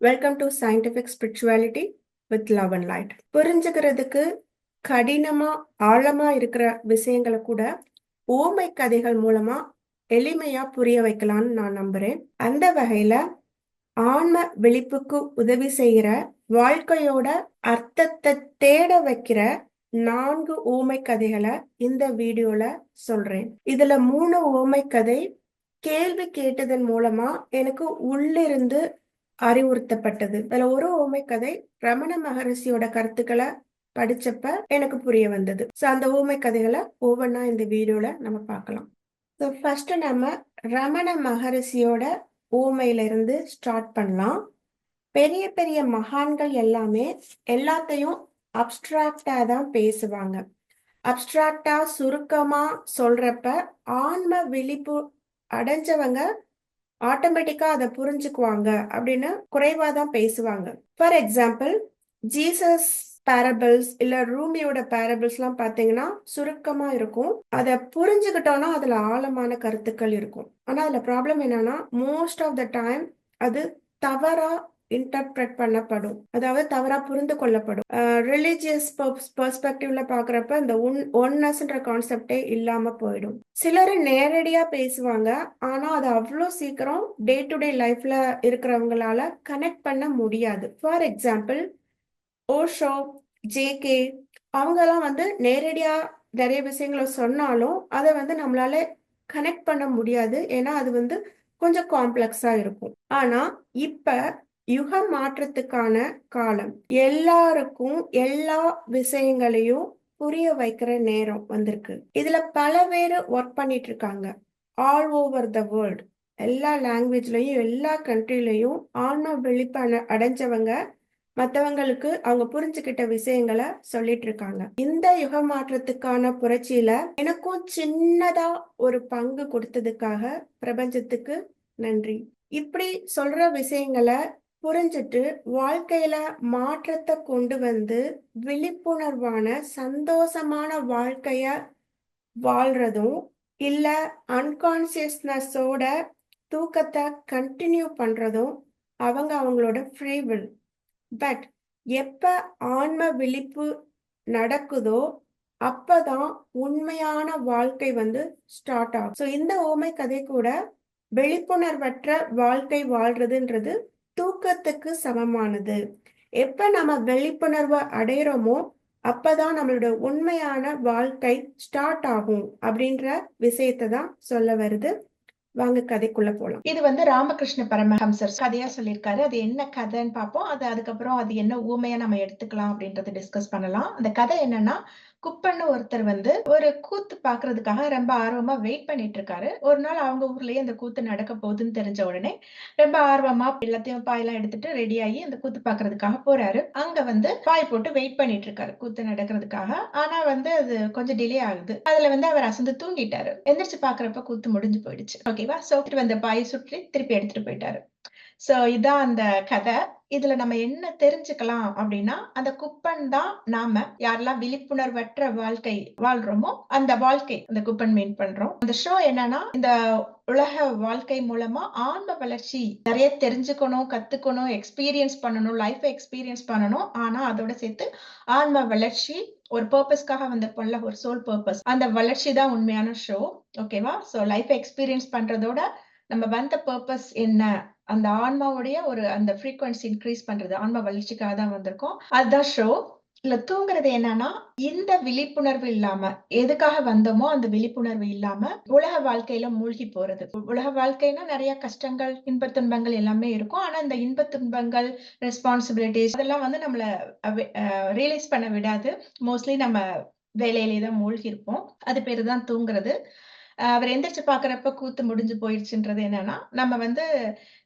Welcome to scientific spirituality with love and light. புரிஞ்சுக்கிறதுக்கு கடினமா ஆழமா இருக்கிற விஷயங்களை கூட ஓமை கதைகள் மூலமா எளிமையா புரிய வைக்கலாம்னு நான் நம்புறேன். அந்த வகையில ஆன்ம விழிப்புக்கு உதவி செய்கிற, வாழ்க்கையோட அர்த்தத்தை தேட வைக்கிற 4 ஊமை கதைகளை இந்த வீடியோல சொல்றேன். இதுல 3 ஊமை கதை கேள்வி கேட்டதன் மூலமா எனக்கு உள்ளிருந்து அறிவுறுத்தப்பட்டது. அதுல ஒரு ஊமை கதை ரமண மகரிஷியோட கருத்துக்களை படிச்சப்ப எனக்கு புரிய வந்தது. சோ அந்த ஊமை கதைகளை ஒவ்வொன்றா இந்த வீடியோல நம்ம பார்க்கலாம். ஸோ ஃபர்ஸ்ட் நம்ம ரமண மகரிஷியோட ஊமையில இருந்து ஸ்டார்ட் பண்ணலாம். பெரிய பெரிய மகான்கள் எல்லாமே எல்லாத்தையும் அப்டிராக்டா தான் பேசுவாங்க. அப்டிராக்டா சுருக்கமா சொல்றப்ப ஆன்ம விழிப்பு அடைஞ்சவங்க ஆட்டோமேட்டிக்கா அதை புரிஞ்சுக்குவாங்க அப்படின்னு குறைவா தான் பேசுவாங்க. ஃபார் எக்ஸாம்பிள், ஜீசஸ் பேரபிள்ஸ் இல்ல ரூமியோட பேரபிள்ஸ் எல்லாம் பாத்தீங்கன்னா சுருக்கமா இருக்கும். அதை புரிஞ்சுக்கிட்டோம்னா அதுல ஆழமான கருத்துக்கள் இருக்கும். ஆனா அதுல ப்ராப்ளம் என்னன்னா, மோஸ்ட் ஆஃப் த டைம் அது தவறா இன்டர்பிரட் பண்ணப்படும், அதாவது தவறா புரிந்து கொள்ளப்படும். ரிலிஜியஸ் பெர்ஸ்பெக்டிவ்ல பாக்குறப்ப இந்த ஒன்னஸ்ன்ற கான்செப்டே இல்லாம போயிடும். சிலர் நேரடியா பேசுவாங்க, ஆனா அது அவ்வளோ சீக்கிரம் டே டு டே லைஃப்ல இருக்கிறவங்களால கனெக்ட் பண்ண முடியாது. ஃபார் எக்ஸாம்பிள், ஓஷோ, ஜேகே அவங்கெல்லாம் நேரடியா நிறைய விஷயங்களை சொன்னாலும் அதை நம்மளால கனெக்ட் பண்ண முடியாது. ஏன்னா அது கொஞ்சம் காம்ப்ளெக்ஸா இருக்கும். ஆனா இப்ப யுக மாற்றத்துக்கான காலம். எல்லாருக்கும் எல்லா விஷயங்களையும் புரிய வைக்கிற நேரம் வந்திருக்கு. இதுல பல பேர் ஒர்க் பண்ணிட்டு இருக்காங்க ஆல் ஓவர் த வேர்ல்ட். எல்லா லாங்குவேஜ்லயும் எல்லா கண்ட்ரிலையும் ஆன்ம விழிப்பு அடைஞ்சவங்க மற்றவங்களுக்கு அவங்க புரிஞ்சுக்கிட்ட விஷயங்களை சொல்லிட்டு இருக்காங்க. இந்த யுக மாற்றத்துக்கான புரட்சியில எனக்கும் சின்னதா ஒரு பங்கு கொடுத்ததுக்காக பிரபஞ்சத்துக்கு நன்றி. இப்படி சொல்ற விஷயங்களை புரிஞ்சுட்டு வாழ்க்கையில மாற்றத்தை கொண்டு வந்து விழிப்புணர்வான சந்தோஷமான வாழ்க்கைய வாழ்றதும் இல்ல அன்கான்சியஸ்னஸோட தூக்கத்தை கண்டினியூ பண்றதும் அவங்களோட ஃப்ரீ வில். பட் எப்ப ஆன்ம விழிப்பு நடக்குதோ அப்பதான் உண்மையான வாழ்க்கை ஸ்டார்ட் ஆகும். ஸோ இந்த ஓமை கதை கூட விழிப்புணர்வற்ற வாழ்க்கை வாழ்றதுன்றது தூக்கத்துக்கு சமமானது. எப்ப நம்ம விழிப்புணர்வை அடையிறோமோ அப்பதான் நம்மளோட உண்மையான வாழ்க்கை ஸ்டார்ட் ஆகும் அப்படின்ற விஷயத்தை தான் சொல்ல வருது. வாங்க கதைக்குள்ள போலாம். இது ராமகிருஷ்ண பரமஹம்சர் கதையா சொல்லியிருக்காரு. அது என்ன கதைன்னு பார்ப்போம். அதுக்கப்புறம் அது என்ன ஊமையா நம்ம எடுத்துக்கலாம் அப்படின்றத டிஸ்கஸ் பண்ணலாம். அந்த கதை என்னன்னா, குப்பன்னு ஒருத்தர் ஒரு கூத்து பாக்குறதுக்காக ரொம்ப ஆர்வமா வெயிட் பண்ணிட்டு இருக்காரு. ஒரு நாள் அவங்க ஊர்லயே அந்த கூத்து நடக்க போகுதுன்னு தெரிஞ்ச உடனே ரொம்ப ஆர்வமா எல்லாத்தையும் பாயெல்லாம் எடுத்துட்டு ரெடி ஆகி அந்த கூத்து பாக்குறதுக்காக போறாரு. அங்க பாய் போட்டு வெயிட் பண்ணிட்டு இருக்காரு கூத்து நடக்கிறதுக்காக. ஆனா அது கொஞ்சம் டிலே ஆகுது. அதுல அவர் அசந்து தூங்கிட்டாரு. எந்திரிச்சு பாக்குறப்ப கூத்து முடிஞ்சு போயிடுச்சு. ஓகேவா? சோ அந்த பாயை சுற்றி திருப்பி எடுத்துட்டு போயிட்டாரு. சோ இதான் அந்த கதை. இதுல நம்ம என்ன தெரிஞ்சுக்கலாம் அப்படின்னா, அந்த குப்பன் தான் நாம யாரெல்லாம் விழிப்புணர்வற்ற வாழ்க்கை வாழ்றோமோ அந்த வாழ்க்கை அந்த குப்பன் மீன் பண்றோம். அந்த ஷோ என்னன்னா, இந்த உலக வாழ்க்கை மூலமா ஆன்ம வளர்ச்சி நிறைய தெரிஞ்சுக்கணும், கத்துக்கணும், எக்ஸ்பீரியன்ஸ் பண்ணணும், லைஃப் எக்ஸ்பீரியன்ஸ் பண்ணணும். ஆனா அதோட சேர்த்து ஆன்ம வளர்ச்சி ஒரு பர்பஸ்க்காக வந்திருப்போம்ல, ஒரு சோல் பர்பஸ், அந்த வளர்ச்சி தான் உண்மையான ஷோ. ஓகேவா? சோ லைஃப் எக்ஸ்பீரியன்ஸ் பண்றதோட நம்ம வந்த பர்பஸ் என்ன, அந்த ஆன்மாவுடைய அந்த ஃப்ரீக்வன்சி இன்க்ரீஸ் பண்றது, ஆன்மா வளர்ச்சிக்காக தான் வந்திருக்கோம். அதுதான் ஷோ. இல்ல தூங்குறது என்னன்னா, இந்த விழிப்புணர்வு இல்லாம எதுக்காக வந்தோமோ அந்த விழிப்புணர்வு இல்லாம உலக வாழ்க்கையில மூழ்கி போறது. உலக வாழ்க்கைன்னா நிறைய கஷ்டங்கள், இன்ப துன்பங்கள் எல்லாமே இருக்கும். ஆனா இந்த இன்ப துன்பங்கள், ரெஸ்பான்சிபிலிட்டிஸ் அதெல்லாம் நம்மள ரியலைஸ் பண்ண விடாது. மோஸ்ட்லி நம்ம வேலையிலே தான் மூழ்கி இருப்போம். அது பேரு தான் தூங்குறது. அவர் எந்திரிச்சு பாக்குறப்ப கூத்து முடிஞ்சு போயிடுச்சுன்றது என்னன்னா, நம்ம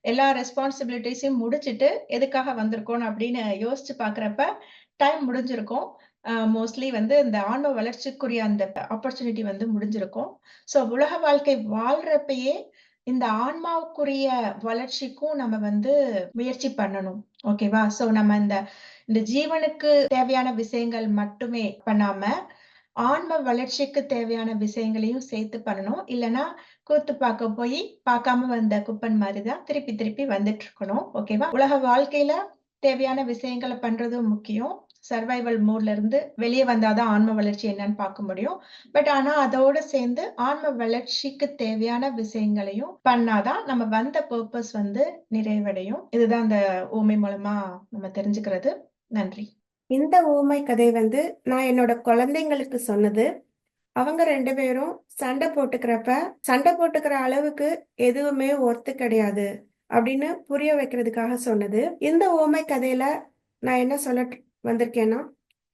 எல்லா ரெஸ்பான்சிபிலிட்டிஸையும் முடிச்சுட்டு எதுக்காக வந்திருக்கோம் அப்படின்னு யோசிச்சு பாக்குறப்ப டைம் முடிஞ்சிருக்கும். மோஸ்ட்லி இந்த ஆன்ம வளர்ச்சிக்குரிய அந்த ஆப்பர்ச்சுனிட்டி முடிஞ்சிருக்கும். சோ உலக வாழ்க்கை வாழ்றப்பயே இந்த ஆன்மாவுக்குரிய வளர்ச்சிக்கும் நம்ம முயற்சி பண்ணணும். ஓகேவா? சோ நம்ம இந்த இந்த ஜீவனுக்கு தேவையான விஷயங்கள் மட்டுமே பண்ணாம ஆன்ம வளர்ச்சிக்கு தேவையான விஷயங்களையும் சேர்த்து பண்ணணும். இல்லன்னா கூத்து பார்க்க போயி பார்க்காம வந்த குப்பன் மாரி தான் திருப்பி திருப்பி வந்துட்டு இருக்கணும். ஓகேவா? உலக வாழ்க்கையில தேவையான விஷயங்கள பண்றதும் முக்கியம். சர்வைவல் மோட்ல இருந்து வெளிய வந்தா தான் ஆன்ம வளர்ச்சி என்னன்னு பார்க்க முடியும். ஆனா அதோட சேர்ந்து ஆன்ம வளர்ச்சிக்கு தேவையான விஷயங்களையும் பண்ணா தான் நம்ம வந்த பர்ப்பஸ் வந்து நிறைவடையும். இதுதான் அந்த உவமை மூலமா நம்ம தெரிஞ்சுக்கிறது. நன்றி. இந்த ஊமை கதை வந்து நான் என்னோட குழந்தைங்களுக்கு சொன்னது. அவங்க 2 பேரும் சண்டை போட்டுக்கிற அளவுக்கு எதுவுமே ஒர்த்து கிடையாது அப்படின்னு புரிய வைக்கிறதுக்காக சொன்னது. இந்த ஊமை கதையில நான் என்ன சொல்ல வந்திருக்கேன்னா,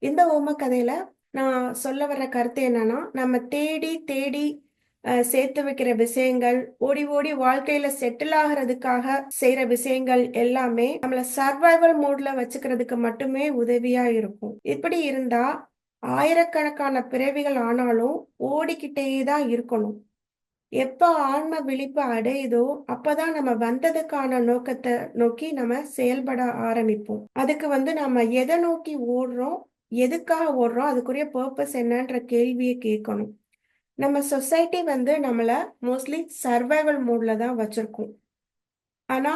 இந்த ஊமை கதையில நான் சொல்ல வர்ற கருத்து என்னன்னா, நம்ம தேடி தேடி சேர்த்து வைக்கிற விஷயங்கள், ஓடி ஓடி வாழ்க்கையில செட்டில் ஆகிறதுக்காக செய்யற விஷயங்கள் எல்லாமே நம்மள சர்வைவல் மோட்ல வச்சுக்கிறதுக்கு மட்டுமே உதவியா இருக்கும். இப்படி இருந்தா ஆயிரக்கணக்கான பிறவிகள் ஆனாலும் ஓடிக்கிட்டே தான் இருக்கணும். எப்ப ஆன்ம விழிப்பு அடையுதோ அப்பதான் நம்ம வந்ததுக்கான நோக்கத்தை நோக்கி நம்ம செயல்பட ஆரம்பிப்போம். அதுக்கு வந்து நம்ம எதை நோக்கி ஓடுறோம், எதுக்காக ஓடுறோம், அதுக்குரிய பர்பஸ் என்னன்ற கேள்வியை கேட்கணும். நம்ம சொசைட்டி வந்து நம்மள மோஸ்ட்லி சர்வைவல் மோட்ல தான் வச்சிருக்கோம். ஆனா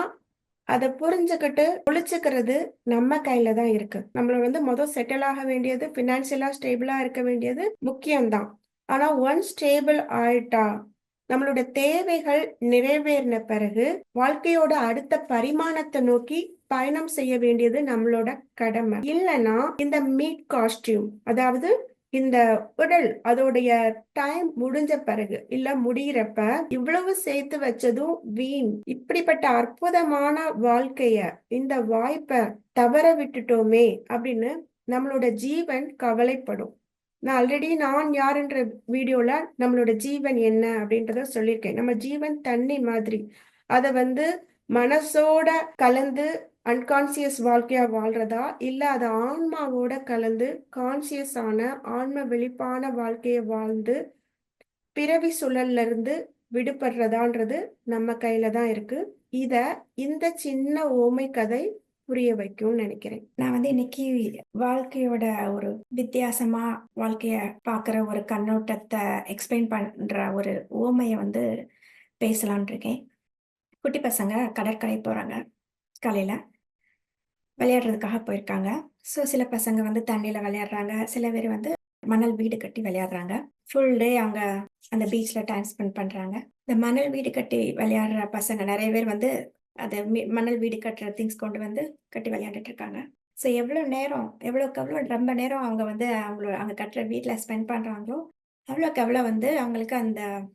அத புரிஞ்சுகிட்டு ஒழிச்சுக்கிறது நம்ம கையில தான் இருக்கு. நம்மள வந்து செட்டில் ஆக வேண்டியது, ஃபினான்ஷியலா ஸ்டேபிளா இருக்க வேண்டியது முக்கியம்தான். ஆனா ஒன்ஸ் ஸ்டேபிள் ஆயிட்டா, நம்மளோட தேவைகள் நிறைவேறின பிறகு, வாழ்க்கையோட அடுத்த பரிமாணத்தை நோக்கி பயணம் செய்ய வேண்டியது நம்மளோட கடமை. இல்லைன்னா இந்த மீட் காஸ்டியூம், அதாவது இந்த உடல் அதோடைய டைம் முடிஞ்ச பிறகு இல்ல முடியிறப்ப இவ்வளவு சேர்த்து வச்சதும் வீண். இப்படிப்பட்ட அற்புதமான வாழ்க்கைய, இந்த வாய்ப்பை தவற விட்டுட்டோமே அப்படின்னு நம்மளோட ஜீவன் கவலைப்படும். நான் யாருன்ற வீடியோல நம்மளோட ஜீவன் என்ன அப்படின்றத சொல்லியிருக்கேன். நம்ம ஜீவன் தண்ணி மாதிரி. அத வந்து மனசோட கலந்து அன்கான்சியஸ் வாழ்க்கையா வாழ்றதா, இல்ல அது ஆன்மாவோட கலந்து கான்சியஸ் ஆன ஆன்ம விழிப்பான வாழ்க்கைய வாழ்ந்து பிறவி சுழல்ல இருந்து விடுபடுறதான்றது நம்ம கையில தான் இருக்கு. இத இந்த சின்ன ஓமை கதை புரிய வைக்கும்னு நினைக்கிறேன். நான் வந்து இன்னைக்கு வாழ்க்கையோட ஒரு வித்தியாசமா வாழ்க்கைய பார்க்குற ஒரு கண்ணோட்டத்தை எக்ஸ்பிளைன் பண்ற ஒரு உவமைய வந்து பேசலாம்னு இருக்கேன். குட்டி பசங்க கடற்கரை போறாங்க. காலையில விளையாடுறதுக்காக போயிருக்காங்க. ஸோ சில பசங்க வந்து தண்ணியில விளையாடுறாங்க. சில பேர் வந்து மணல் வீடு கட்டி விளையாடுறாங்க. ஃபுல் டே அவங்க அந்த பீச்ல டைம் ஸ்பெண்ட் பண்றாங்க. இந்த மணல் வீடு கட்டி விளையாடுற பசங்க நிறைய பேர் வந்து அது மணல் வீடு கட்டுற திங்ஸ் கொண்டு வந்து கட்டி விளையாண்டுட்டு இருக்காங்க. ஸோ எவ்வளோக்கு எவ்வளோ ரொம்ப நேரம் அவங்க வந்து அவங்க கட்டுற வீட்ல ஸ்பெண்ட் பண்றாங்களோ, அவ்வளோக்கு எவ்வளோ வந்து அவங்களுக்கு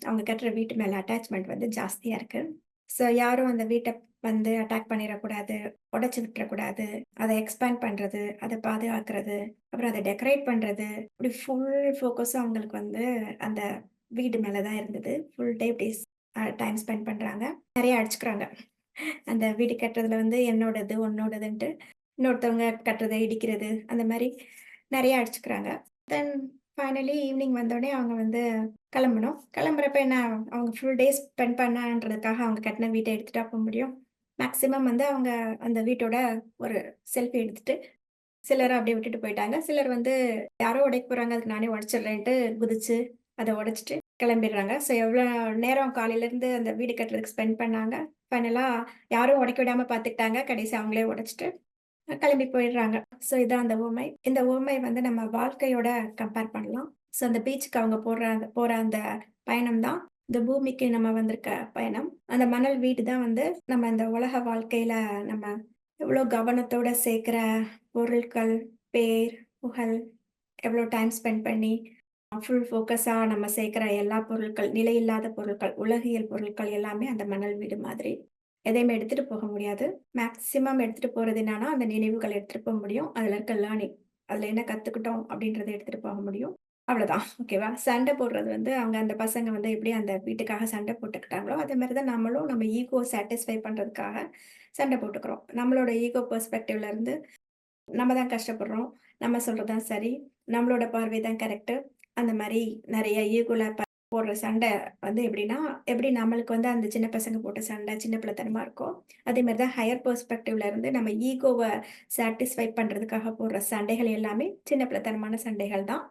அவங்க கட்டுற வீட்டு மேல அட்டாச்மெண்ட் வந்து ஜாஸ்தியா இருக்கு. ஸோ யாரும் அந்த வீட்ட வந்து அட்டாக் பண்ணிறக்கூடாது, உடைச்சு விட்டுறக்கூடாது. அத எக்ஸ்பேண்ட் பண்றது, அத பாதுகாக்கிறது, அப்புறம் அத டெக்கரேட் பண்றது, இப்படி ஃபுல் ஃபோக்கஸும் அவங்களுக்கு வந்து அந்த வீடு மேல தான் இருந்தது. ஃபுல் டே இப்படி டைம் ஸ்பெண்ட் பண்றாங்க. நெறைய அடிச்சுக்கிறாங்க. அந்த வீடு கட்டுறதுல வந்து என்னோடது, உன்னோடதுன்ட்டு இன்னொருத்தவங்க கட்டுறத இடிக்கிறது, அந்த மாரி நெறைய அடிச்சுக்கிறாங்க. தென் ஃபைனலி ஈவினிங் வந்தோனே அவங்க வந்து கிளம்பணும். கிளம்புறப்ப என்ன அவங்க ஃபுல் டே ஸ்பெண்ட் பண்ணான்றதுக்காக அவங்க கட்டின வீட்ட எடுத்துட்டா போ முடியும்? மேக்ஸிமம் வந்து அவங்க அந்த வீட்டோட ஒரு செல்ஃபி எடுத்துட்டு, சிலர் அப்படியே விட்டுட்டு போயிட்டாங்க. சிலர் வந்து யாரோ உடைக்க போறாங்க, அதுக்கு நானே உடைச்சிடுறேன்ட்டு குதிச்சு, அத உடைச்சுட்டு கிளம்பிடுறாங்க. ஸோ எவ்வளோ நேரம் காலையிலேருந்து அந்த வீடு கட்டுறதுக்கு ஸ்பெண்ட் பண்ணாங்க. ஃபைனலா யாரும் உடைக்க விடாம பார்த்துக்கிட்டாங்க. கடைசி அவங்களே உடைச்சுட்டு கிளம்பி போயிடுறாங்க. ஸோ இதான் அந்த உவமை. இந்த உவமை வந்து நம்ம வாழ்க்கையோட கம்பேர் பண்ணலாம். ஸோ அந்த பீச்சுக்கு அவங்க போற அந்த பயணம் தான் இந்த பூமிக்கு நம்ம வந்திருக்க பயணம். அந்த மணல் வீடு தான் வந்து நம்ம இந்த உலக வாழ்க்கையில நம்ம எவ்வளோ கவனத்தோட சேர்க்கிற பொருட்கள், பேர், புகழ், எவ்வளோ டைம் ஸ்பெண்ட் பண்ணி ஃபுல் ஃபோக்கஸா நம்ம சேர்க்கிற எல்லா பொருட்கள், நிலையில்லாத பொருட்கள், உலகியல் பொருட்கள் எல்லாமே அந்த மணல் வீடு மாதிரி. எதையுமே எடுத்துட்டு போக முடியாது. மேக்ஸிமம் எடுத்துட்டு போறது என்னன்னா, அந்த நினைவுகள் எடுத்துட்டு போ முடியும். அதுல இருக்க லேர்னிங். அதுல என்ன கத்துக்கிட்டோம் அப்படின்றத எடுத்துட்டு போக முடியும். அவ்வளோதான். ஓகேவா? சண்டை போடுறது வந்து அந்த பசங்க வந்து எப்படி அந்த வீட்டுக்காக சண்டை போட்டுக்கிட்டாங்களோ, அதே மாரி தான் நம்மளும் நம்ம ஈகோ சாட்டிஸ்ஃபை பண்றதுக்காக சண்டை போட்டுக்கிறோம். நம்மளோட ஈகோ பெர்ஸ்பெக்டிவ்ல இருந்து நம்ம தான் கஷ்டப்படுறோம். நம்ம சொல்றது தான் சரி. நம்மளோட பார்வை தான் கரெக்ட்டு. அந்த மாரி நெறைய ஈகோல போடுற சண்டை வந்து எப்படின்னா, எப்படி நம்மளுக்கு வந்து அந்த சின்ன பசங்க போட்ட சண்டை சின்ன பிள்ளைத்தனமா இருக்கோ, அதே மாரி தான் ஹையர் பெர்ஸ்பெக்டிவ்ல இருந்து நம்ம ஈகோவ சாட்டிஸ்ஃபை பண்றதுக்காக போடுற சண்டைகள் எல்லாமே சின்ன பிள்ளைத்தனமான சண்டைகள் தான்.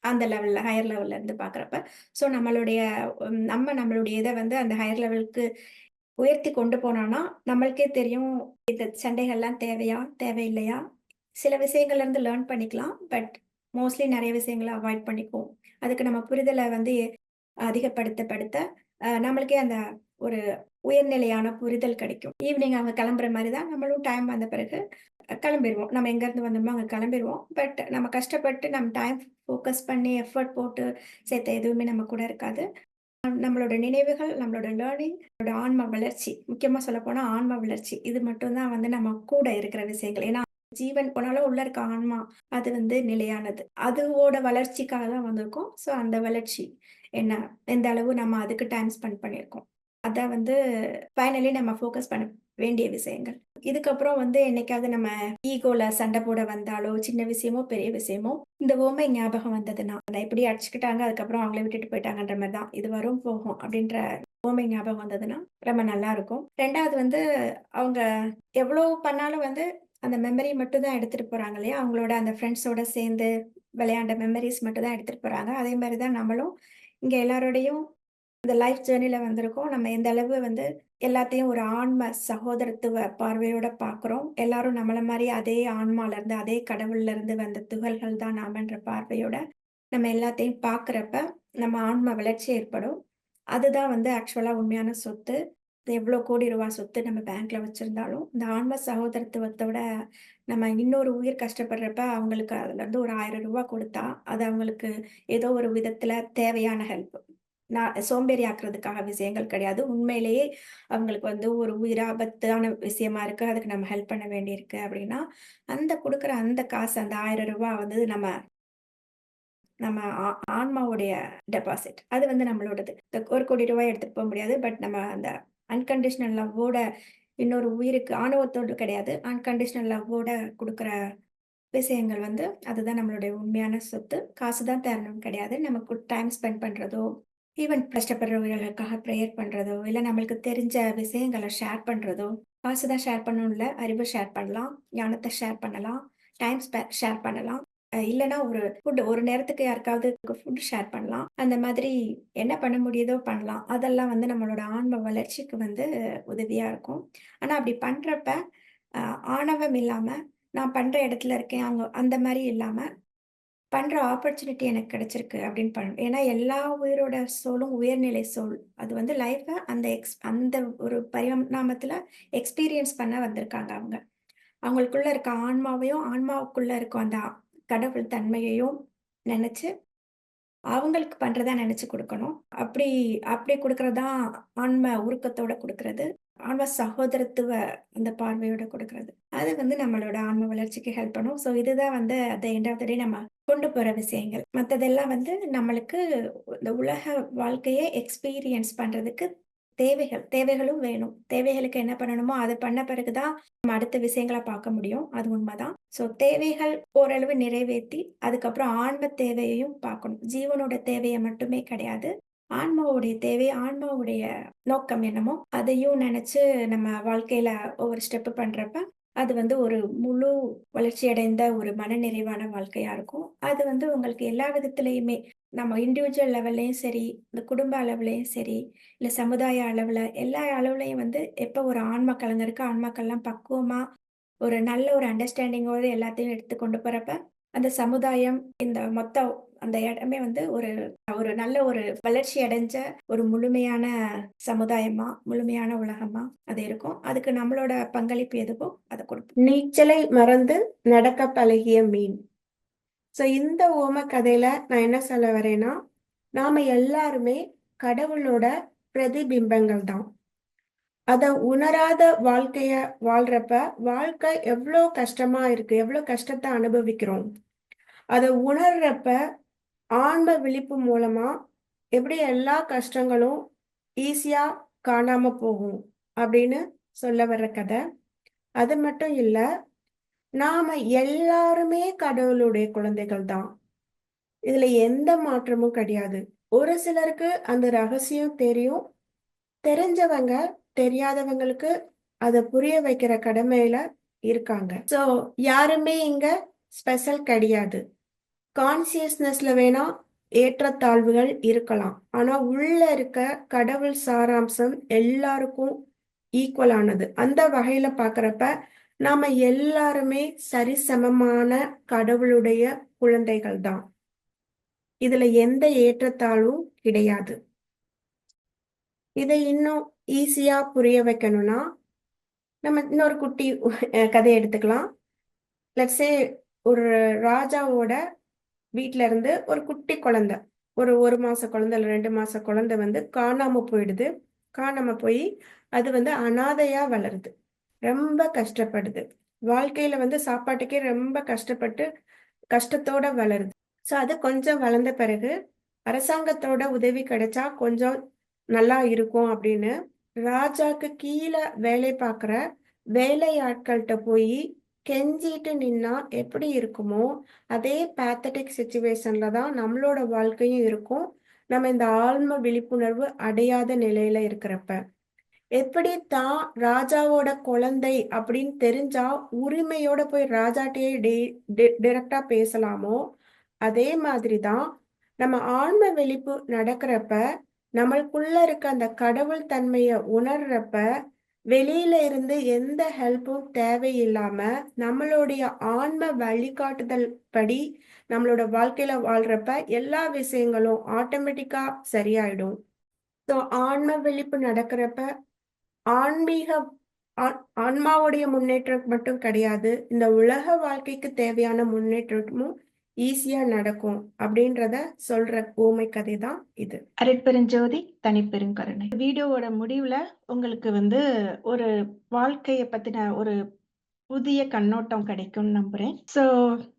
அந்த லெவல்ல ஹையர் லெவல்ல இருந்து பார்க்குறப்ப. ஸோ நம்மளுடைய இத வந்து அந்த ஹையர் லெவலுக்கு உயர்த்தி கொண்டு போனோம்னா, நம்மளுக்கே தெரியும் இந்த சண்டைகள்லாம் தேவையா? தேவையில்லையா? சில விஷயங்கள்ல இருந்து லேர்ன் பண்ணிக்கலாம். பட் மோஸ்ட்லி நெறைய விஷயங்கள அவாய்ட் பண்ணிக்குவோம். அதுக்கு நம்ம புரிதல வந்து அதிகப்படுத்த நம்மளுக்கே அந்த ஒரு உயர்நிலையான புரிதல் கிடைக்கும். ஈவினிங் அவங்க கிளம்புற மாரி தான் நம்மளும் டைம் வந்த பிறகு கிளம்பிருவோம். நம்ம எங்கேருந்து வந்தோமோ அங்க கிளம்பிருவோம். பட் நம்ம கஷ்டப்பட்டு நம்ம டைம் ஃபோக்கஸ் பண்ணி எஃபோர்ட் போட்டு சேர்த்த எதுவுமே நம்ம கூட இருக்காது. நம்மளோட நினைவுகள், நம்மளோட லேர்னிங், நம்மளோட ஆன்ம வளர்ச்சி, முக்கியமா சொல்லப்போனா ஆன்ம வளர்ச்சி. இது மட்டும் தான் வந்து நம்ம கூட இருக்கிற விஷயங்கள். ஏன்னா, ஜீவன் போனாலும் உள்ள இருக்க ஆன்மா, அது வந்து நிலையானது. அதுவோட வளர்ச்சிக்காக தான் வந்திருக்கோம். ஸோ அந்த வளர்ச்சி என்ன? எந்த அளவு நம்ம அதுக்கு டைம் ஸ்பெண்ட் பண்ணியிருக்கோம். அதான் வந்து ஃபைனலி நம்ம ஃபோக்கஸ் பண்ண வேண்டிய விஷயங்கள். இதுக்கப்புறம் வந்து என்னைக்காவது நம்ம ஈகோல சண்டை போட வந்தாலோ, சின்ன விஷயமோ, பெரிய விஷயமோ, இந்த உவமை ஞாபகம் வந்ததுன்னா, அத எப்படி அடிச்சுக்கிட்டாங்க, அதுக்கப்புறம் அவங்கள விட்டுட்டு போயிட்டாங்கன்ற மாரி தான். இது வரும், போகும் அப்படின்ற உவமை ஞாபகம் வந்ததுன்னா, ரொம்ப நல்லா இருக்கும். 2வது வந்து அவங்க எவ்வளோ பண்ணாலும் வந்து அந்த மெமரி மட்டும் தான் எடுத்துட்டு போறாங்க இல்லையா? அவங்களோட அந்த ஃப்ரெண்ட்ஸோட சேர்ந்து விளையாண்ட மெமரீஸ் மட்டும் தான் எடுத்துட்டு போறாங்க. அதே மாரி தான் நம்மளும் இங்க எல்லாரோடையும் இந்த லைஃப் ஜர்னில வந்திருக்கோம். நம்ம எந்த அளவு வந்து எல்லாத்தையும் ஒரு ஆன்ம சகோதரத்துவ பார்வையோட பார்க்குறோம். எல்லாரும் நம்மள மாரி அதே ஆன்மால இருந்து, அதே கடவுள்ல இருந்து வந்த துகள்கள் தான் நாமன்ற பார்வையோட நம்ம எல்லாத்தையும் பார்க்குறப்ப, நம்ம ஆன்ம வளர்ச்சி ஏற்படும். அதுதான் வந்து ஆக்சுவலா உண்மையான சொத்து. இது எவ்ளோ கோடி ரூவா சொத்து நம்ம பேங்க்ல வச்சிருந்தாலும், இந்த ஆன்ம சகோதரத்துவத்தோட நம்ம இன்னொரு உயிர் கஷ்டப்படுறப்ப, அவங்களுக்கு அதுலருந்து ஒரு ரூ. 1000 குடுத்தா, அது அவங்களுக்கு ஏதோ ஒரு விதத்துல தேவையான ஹெல்ப். நான் சோம்பேறி ஆக்குறதுக்காக விஷயங்கள் கிடையாது. உண்மையிலேயே அவங்களுக்கு வந்து ஒரு உயிராபத்தான விஷயமா இருக்கு. அதுக்கு நம்ம ஹெல்ப் பண்ண வேண்டியிருக்கு அப்படின்னா, அந்த குடுக்குற அந்த காசு அந்த ரூ. 1000 வந்து நம்ம நம்ம ஆன்மாவுடைய டெபாசிட். அது வந்து நம்மளோடது. இந்த ரூ. 1,00,00,000 எடுத்துட்டு போ முடியாது. பட் நம்ம அந்த அன்கண்டிஷனல் லவ்வோட இன்னொரு உயிருக்கு ஆணவத்தோடு கிடையாது. அன்கண்டிஷனல் லவ்வோட குடுக்குற விஷயங்கள் வந்து அதுதான் நம்மளுடைய உண்மையான சொத்து. காசு தான் தரணும்னு கிடையாது. நமக்கு டைம் ஸ்பெண்ட் பண்றதோ, ஈவன் கஷ்டப்படுறவர்களுக்காக பிரேயர் பண்றதோ, இல்ல நம்மளுக்கு தெரிஞ்ச விஷயங்கள ஷேர் பண்றதோ, காசு தான் ஷேர் பண்ணணும்னு இல்ல. அறிவ ஷேர் பண்ணலாம். ஞானத்த ஷேர் பண்ணலாம். டைம் ஷேர் பண்ணலாம். இல்லன்னா ஒரு நேரத்துக்கு யாருக்காவது ஃபுட் ஷேர் பண்ணலாம். அந்த மாதிரி என்ன பண்ண முடியுதோ பண்ணலாம். அதெல்லாம் வந்து நம்மளோட ஆன்ம வளர்ச்சிக்கு வந்து உதவியா இருக்கும். ஆனா அப்படி பண்றப்ப, அ ஆணவம் இல்லாம, நான் பண்ற இடத்துல இருக்கேன். அங்க அந்த மாரி இல்லாம, பண்ற ஆப்பர்ச்சுனிட்டி எனக்கு கிடைச்சிருக்கு அப்படின்னு பண்ணணும். ஏன்னா எல்லா உயிரோட சோலும் உயர்நிலை சோல். அது வந்து லைஃப அந்த ஒரு பரிணாமத்துல எக்ஸ்பீரியன்ஸ் பண்ண வந்திருக்காங்க அவங்க. அவங்களுக்குள்ள இருக்க ஆன்மாவையும், ஆன்மாவுக்குள்ள இருக்கும் அந்த கடவுள் தன்மையையும் நெனச்சு, அவங்களுக்கு பண்றதா நெனச்சு குடுக்கணும். அப்படி அப்படி குடுக்குறது தான் ஆன்ம உருக்கத்தோட குடுக்குறது. ஆன்ம சகோதரத்துவ அந்த பார்வையோட குடுக்குறது. அது வந்து நம்மளோட ஆன்ம வளர்ச்சிக்கு ஹெல்ப் பண்ணும். ஸோ இதுதான் வந்து at the end of the day நம்ம கொண்டு போற விஷயங்கள். மத்ததெல்லாம் வந்து நம்மளுக்கு இந்த உலக வாழ்க்கைய எக்ஸ்பீரியன்ஸ் பண்றதுக்கு தேவைகளும் வேணும். தேவைகளுக்கு என்ன பண்ணணுமோ, அத பண்ண பிறகு தான் நம்ம அடுத்த விஷயங்கள பார்க்க முடியும். அது உண்மதான். ஸோ தேவைகள் ஓரளவு நிறைவேத்தி, அதுக்கப்புறம் ஆன்ம தேவையையும் பார்க்கணும். ஜீவனோட தேவைய மட்டுமே கிடையாது. ஆன்மாவுடைய தேவை, ஆன்மாவுடைய நோக்கம் என்னமோ, அதையும் நெனச்சு நம்ம வாழ்க்கையில ஒவ்வொரு ஸ்டெப் பண்றப்ப, அது வந்து ஒரு முழு வளர்ச்சியடைந்த ஒரு மனநிறைவான வாழ்க்கையா இருக்கும். அது வந்து உங்களுக்கு எல்லா விதத்திலயுமே, நம்ம இண்டிவிஜுவல் லெவல்லயும் சரி, இந்த குடும்ப அளவுலயும் சரி, இல்ல சமுதாய அளவுல, எல்லா அளவுலயும் வந்து எப்ப ஒரு ஆன்ம கலங்க ஆன்மாக்கள்லாம் பக்குவமா, ஒரு நல்ல ஒரு அண்டர்ஸ்டாண்டிங்கோட எல்லாத்தையும் எடுத்து கொண்டு போறப்ப, அந்த சமுதாயம், இந்த மொத்த அந்த இடமே வந்து ஒரு ஒரு நல்ல ஒரு வளர்ச்சி அடைஞ்ச ஒரு முழுமையான சமுதாயமா, முழுமையான உலகமா அது இருக்கும். அதுக்கு நம்மளோட பங்களிப்பு எதுவோ அத குடுப்போம். நீச்சலை மறந்து நடக்க பழகிய மீன். ஸோ இந்த உவமை கதையில நான் என்ன சொல்ல வரேன்னா, நாம எல்லாருமே கடவுளோட பிரதிபிம்பங்கள் தான். அத உணராத வாழ்க்கைய வாழ்றப்ப, வாழ்க்கை எவ்ளோ கஷ்டமா இருக்கு, எவ்ளோ கஷ்டத்த அனுபவிக்கிறோம். அத உணர்றப்ப, ஆன்ம விழிப்பு மூலமா எப்படி எல்லா கஷ்டங்களும் ஈஸியா காணாம போகும் அப்படின்னு சொல்ல வர்ற கதை. அது மட்டும் இல்ல, நாம எல்லாருமே கடவுளுடைய குழந்தைகள் தான். இதுல எந்த மாற்றமும் கிடையாது. ஒரு சிலருக்கு அந்த ரகசியம் தெரியும். தெரிஞ்சவங்க தெரியாதவங்களுக்கு அத புரிய வைக்கிற கடமையில இருக்காங்க. சோ யாருமே இங்க ஸ்பெஷல் கிடையாது. கான்சியஸ்னஸ்ல வேணா ஏற்றத்தாழ்வுகள் இருக்கலாம். ஆனா உள்ள இருக்க கடவுள் சாராம்சம் எல்லாருக்கும் ஈக்குவலானது. அந்த வகையில பார்க்கறப்ப நாம எல்லாருமே சரிசமமான கடவுளுடைய குழந்தைகள் தான். இதுல எந்த ஏற்றத்தாழ்வும் கிடையாது. இதை இன்னும் ஈஸியா புரிய வைக்கணும்னா நம்ம இன்னொரு குட்டி கதையை எடுத்துக்கலாம். லெட்ஸே ஒரு ராஜாவோட வீட்ல இருந்து ஒரு குட்டி குழந்தை, ஒரு மாச குழந்தை இல்ல 2 மாச குழந்தை வந்து காணாம போயிடுது. காணாம போய் அது வந்து அனாதையா வளருது. ரொம்ப கஷ்டப்படுது. வாழ்க்கையில வந்து சாப்பாட்டுக்கே ரொம்ப கஷ்டப்பட்டு கஷ்டத்தோட வளருது. ஸோ அது கொஞ்சம் வளர்ந்த பிறகு அரசாங்கத்தோட உதவி கிடைச்சா கொஞ்சம் நல்லா இருக்கும் அப்படின்னு ராஜாக்கு கீழே வேலை பார்க்குற வேலையாட்கள்கிட்ட போய் கெஞ்சிட்டு நின்னா எப்படி இருக்குமோ அதே பேத்தட்டிக் சுச்சுவேஷன்ல தான் நம்மளோட வாழ்க்கையும் இருக்கும். நம்ம இந்த ஆழ்ம விழிப்புணர்வு அடையாத நிலையில இருக்கிறப்ப எப்படி தான் ராஜாவோட குழந்தை அப்படின்னு தெரிஞ்சா உரிமையோட போய் ராஜாட்டையே டைரக்டா பேசலாமோ அதே மாதிரி தான் நம்ம ஆன்ம வெளிப்பு நடக்கிறப்ப நம்மளுக்குள்ள இருக்க அந்த கடவுள் தன்மையை உணர்றப்ப வெளியில இருந்து எந்த ஹெல்ப்பும் தேவையில்லாம நம்மளுடைய ஆன்ம வழிகாட்டுதல் படி நம்மளோட வாழ்க்கையில வாழ்றப்ப எல்லா விஷயங்களும் ஆட்டோமேட்டிக்கா சரியாயிடும். ஸோ ஆன்ம வெளிப்பு நடக்கிறப்ப ஆன்மீக ஆன்மாவுடைய முன்னேற்றம் மட்டும் கிடையாது, இந்த உலக வாழ்க்கைக்கு தேவையான முன்னேற்றமும் ஈஸியா நடக்கும் அப்படின்றத சொல்ற ஊமை கதை தான் இது. அருட்பெருஞ்சோதி தனிப்பெருங்கருணை. வீடியோவோட முடிவுல உங்களுக்கு வந்து ஒரு வாழ்க்கைய பத்தின ஒரு புதிய கண்ணோட்டம் கிடைக்கும்னு நம்புறேன். சோ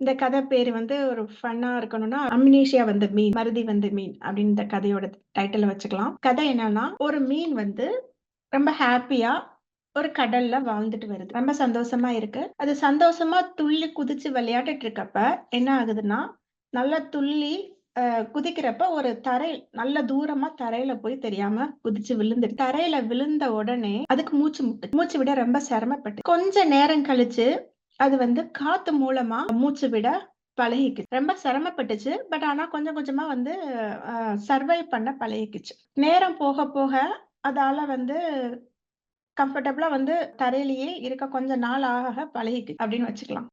இந்த கதை பேரு வந்து ஒரு ஃபன்னா இருக்கணும்னா அம்னீஷியா வந்து மீன், மருதி வந்து மீன் அப்படின்னு இந்த கதையோட டைட்டில் வச்சுக்கலாம். கதை என்னன்னா ஒரு மீன் வந்து ரொம்ப ஹாப்பியா ஒரு கடல்ல வாழ்ந்துட்டு வருது. ரொம்ப சந்தோஷமா இருக்கு. அது சந்தோஷமா துள்ளி குதிச்சு விளையாடிட்டு இருக்கப்ப என்ன ஆகுதுன்னா நல்லா துள்ளி குதிக்கிறப்ப ஒரு நல்ல தூரமா தரையில போய் தெரியாம குதிச்சு விழுந்துட்டு தரையில விழுந்த உடனே அதுக்கு மூச்சு விட ரொம்ப சிரமப்பட்டு கொஞ்ச நேரம் கழிச்சு அது வந்து காத்து மூலமா மூச்சு விட பழகிக்குச்சு. ரொம்ப சிரமப்பட்டுச்சு. பட் ஆனா கொஞ்சம் கொஞ்சமா வந்து சர்வைவ் பண்ண பழகிக்குச்சு. நேரம் போக போக அதால வந்து கம்ஃபர்டபுளா வந்து தரையிலேயே இருக்க கொஞ்ச நாள் ஆக பழகிக்கு அப்படின்னு வச்சுக்கலாம்.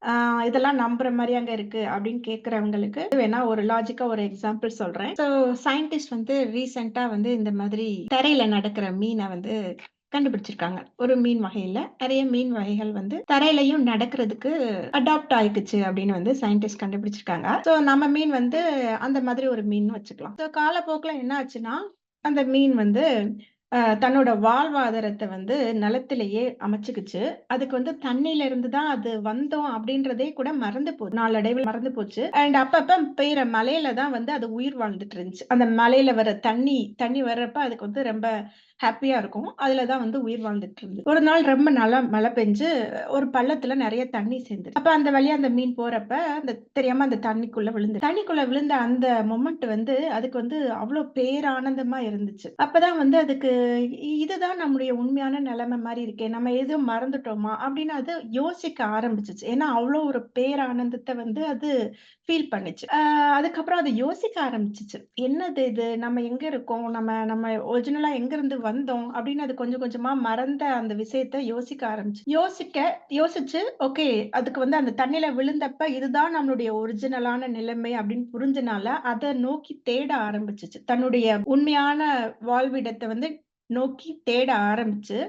இதெல்லாம் நம்புற மாதிரி அங்க இருக்கு அப்படின்னு கேட்கறவங்களுக்கு வேணா ஒரு லாஜிக்கா ஒரு எக்ஸாம்பிள் சொல்றேன். ஸோ சயின்டிஸ்ட் வந்து ரீசெண்டா வந்து இந்த மாதிரி தரையில நடக்கிற மீனை வந்து கண்டுபிடிச்சிருக்காங்க. ஒரு மீன் வகையில நிறைய மீன் வகைகள் வந்து தரையிலையும் நடக்கிறதுக்கு அடாப்ட் ஆயிக்குச்சு அப்படின்னு வந்து சயின்டிஸ்ட் கண்டுபிடிச்சிருக்காங்க. ஸோ நம்ம மீன் வந்து அந்த மாதிரி ஒரு மீன் வச்சுக்கலாம். ஸோ காலப்போக்கில் என்ன ஆச்சுன்னா அந்த மீன் வந்து தன்னோட வாழ்வாதாரத்தை வந்து நிலத்திலேயே அமைச்சுக்கிச்சு. அதுக்கு வந்து தண்ணியில இருந்து தான் அது வந்தோம் அப்படின்றதே கூட நாளடைவில் மறந்து போச்சு. அண்ட் அப்பப்ப பெய்யற மழையில தான் வந்து அது உயிர் வாழ்ந்துட்டு இருந்துச்சு. அந்த மலையில வர தண்ணி வர்றப்ப அதுக்கு வந்து ரொம்ப ஹாப்பியா இருக்கும். அதுலதான் வந்து உயிர் வாழ்ந்துட்டு இருந்தது. ஒரு நாள் ரொம்ப நல்லா மழை பெஞ்சு ஒரு பள்ளத்துல நிறைய தண்ணி சேர்ந்துச்சு. அப்ப அந்த வழியா அந்த மீன் போறப்ப அந்த தெரியாம அந்த தண்ணிக்குள்ள விழுந்த அந்த மொமெண்ட் வந்து அதுக்கு வந்து அவ்வளவு பேரானந்தமா இருந்துச்சு. அப்பதான் வந்து அதுக்கு இதுதான் நம்முடைய உண்மையான நிலைமை மாதிரி இருக்கே, நம்ம எதுவும் மறந்துட்டோமா அப்படின்னு அது யோசிக்க ஆரம்பிச்சுச்சு. ஏன்னா அவ்வளவு ஒரு பேரானந்தத்தை வந்து அது ஃபீல் பண்ணுச்சு. அதுக்கப்புறம் அது யோசிக்க ஆரம்பிச்சுச்சு. என்னது இது, நம்ம எங்க இருக்கோம், நம்ம ஒரிஜினலா எங்க இருந்து வந்தோம் அப்படின்னு அது கொஞ்சம் கொஞ்சமா மறந்த அந்த விஷயத்த யோசிச்சு ஓகே அதுக்கு வந்து அந்த தண்ணியில விழுந்தப்ப இதுதான் நம்மளுடைய ஒரிஜினலான நிலைமை அப்படின்னு புரிஞ்சனால அதை நோக்கி தேட ஆரம்பிச்சுச்சு. தன்னுடைய உண்மையான வாழ்விடத்தை வந்து நோக்கி தேட ஆரம்பிச்சு